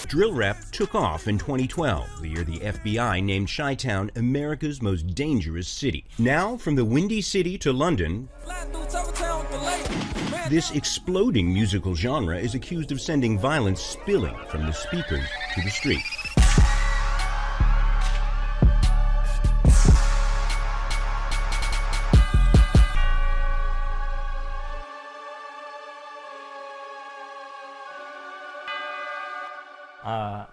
Drill rap took off in 2012, the year the FBI named Chi-Town America's most dangerous city. Now, from the Windy City to London, this exploding musical genre is accused of sending violence spilling from the speakers to the street.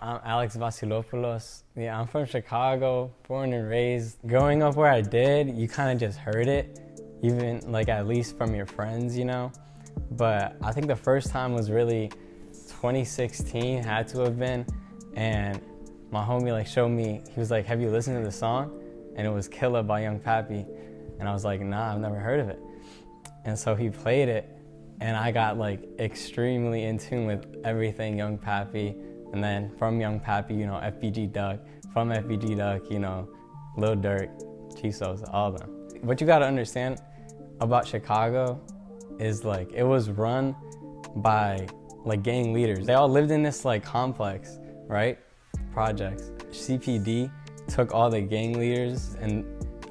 I'm Alex Vasilopoulos. Yeah, I'm from Chicago, born and raised. Growing up where I did, you kind of just heard it, even like at least from your friends, you know? But I think the first time was really 2016, had to have been, and my homie like showed me, he was like, have you listened to the song? And it was Killer by Young Pappy. And I was like, nah, I've never heard of it. And so he played it, and I got like extremely in tune with everything Young Pappy. And then from Young Pappy, you know, FBG Duck. From FBG Duck, you know, Lil Durk, Chisos, all of them. What you gotta understand about Chicago is like, it was run by like gang leaders. They all lived in this like complex, right? Projects. CPD took all the gang leaders and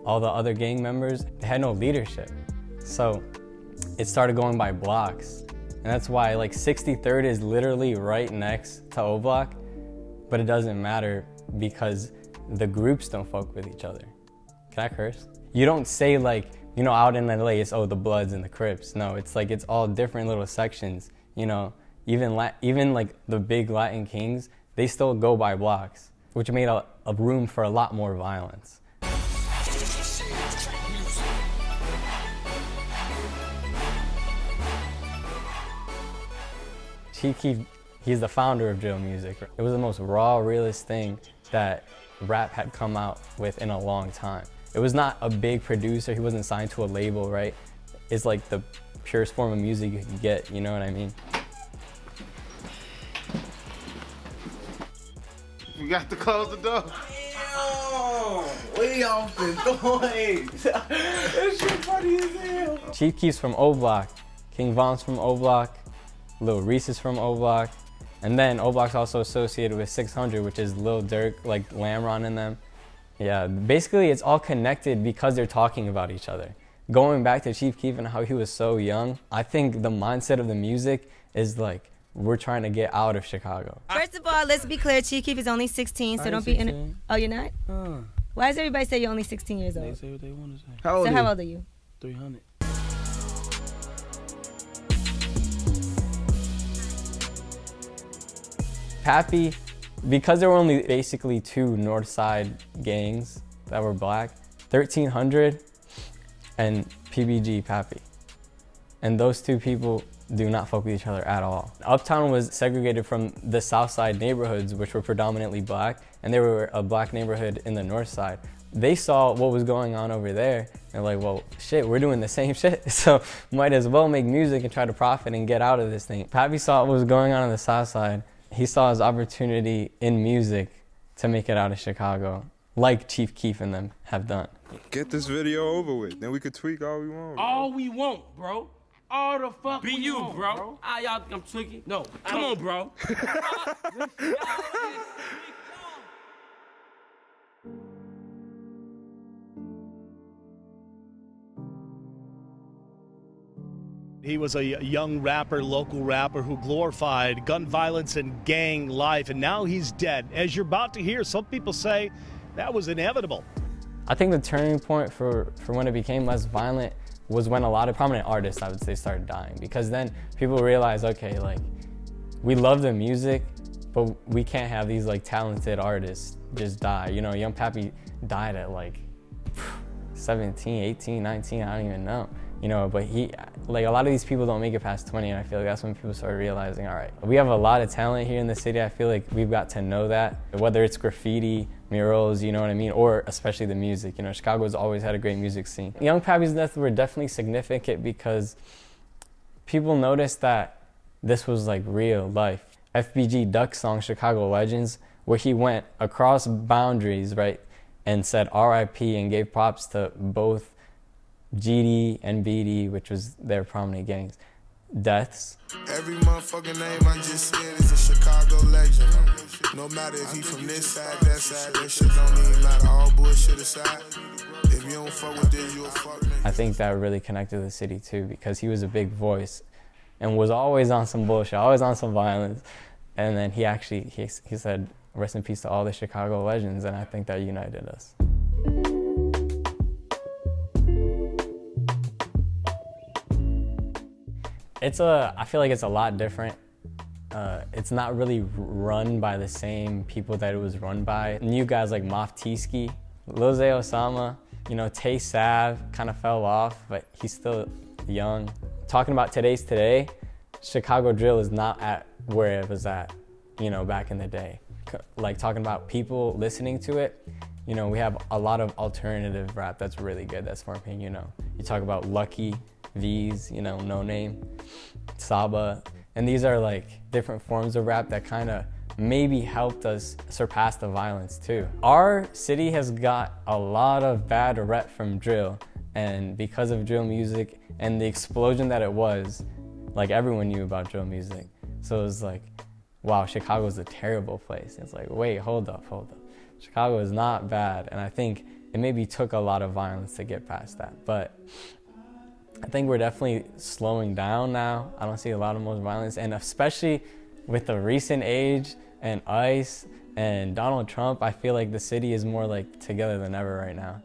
all the other gang members. They had no leadership. So it started going by blocks. And that's why like 63rd is literally right next to O Block, but it doesn't matter because the groups don't fuck with each other. Can I curse? You don't say like, you know, out in LA, it's, oh, the Bloods and the Crips. No, it's like, it's all different little sections, you know. Even like the big Latin kings, they still go by blocks, which made a room for a lot more violence. Chief Keef, he's the founder of drill music. It was the most raw, realist thing that rap had come out with in a long time. It was not a big producer, he wasn't signed to a label, right? It's like the purest form of music you can get, you know what I mean? We got to close the door. Damn, we off the noise. That shit funny as hell. Chief Keef's from O Block, King Von's from O Block, Lil Reese is from O Block, and then O Block's also associated with 600, which is Lil Durk, like Lamron and them. Yeah, basically it's all connected because they're talking about each other. Going back to Chief Keef and how he was so young, I think the mindset of the music is like, we're trying to get out of Chicago. First of all, let's be clear, Chief Keef is only 16, so don't be in it. Oh, you're not? Why does everybody say you're only 16 years old? They say what they want to say. How old are you? 300. Pappy, because there were only basically two North Side gangs that were black, 1300 and PBG Pappy. And those two people do not fuck with each other at all. Uptown was segregated from the South Side neighborhoods, which were predominantly black, and there were a black neighborhood in the North Side. They saw what was going on over there, and they're like, well, shit, we're doing the same shit, so might as well make music and try to profit and get out of this thing. Pappy saw what was going on the South Side. He saw his opportunity in music to make it out of Chicago, like Chief Keef and them have done. Get this video over with, then we could tweak all we want. All we want, bro. All the fuck be you, want, bro. Y'all think I'm tweaking? No, come on, bro. He was a young rapper, local rapper who glorified gun violence and gang life, and now he's dead. As you're about to hear, some people say that was inevitable. I think the turning point for when it became less violent was when a lot of prominent artists, I would say, started dying. Because then people realized, okay, like, we love the music, but we can't have these like talented artists just die. You know, Young Pappy died at like 17, 18, 19, I don't even know. You know, but like a lot of these people don't make it past 20, and I feel like that's when people started realizing, all right, we have a lot of talent here in the city. I feel like we've got to know that, whether it's graffiti, murals, you know what I mean, or especially the music. You know, Chicago's always had a great music scene. Young Pappy's death were definitely significant because people noticed that this was like real life. FBG Duck's song, Chicago Legends, where he went across boundaries, right, and said RIP and gave props to both GD and BD, which was their prominent gangs, deaths. Every motherfucking name I just said is a Chicago legend. No matter if he from this side, that side, that shit don't even matter. All bullshit aside, if you don't fuck with this, you a fuck nigga. I think that really connected the city too, because he was a big voice and was always on some bullshit, always on some violence. And then he said, rest in peace to all the Chicago legends, and I think that united us. I feel like it's a lot different. It's not really run by the same people that it was run by. New guys like Moff Tieski, Lil Zay Osama, you know, Tay Sav kind of fell off, but he's still young. Talking about today's today, Chicago drill is not at where it was at, you know, back in the day. Like talking about people listening to it, you know, we have a lot of alternative rap that's really good, that's forming, you know. You talk about Lucky, V's, you know, No Name, Saba, and these are like different forms of rap that kind of maybe helped us surpass the violence too. Our city has got a lot of bad rep from drill, and because of drill music and the explosion that it was, like everyone knew about drill music. So it was like, wow, Chicago's a terrible place. It's like, wait, hold up. Chicago is not bad, and I think it maybe took a lot of violence to get past that. But I think we're definitely slowing down now. I don't see a lot of more violence, and especially with the recent age and ICE and Donald Trump, I feel like the city is more like together than ever right now.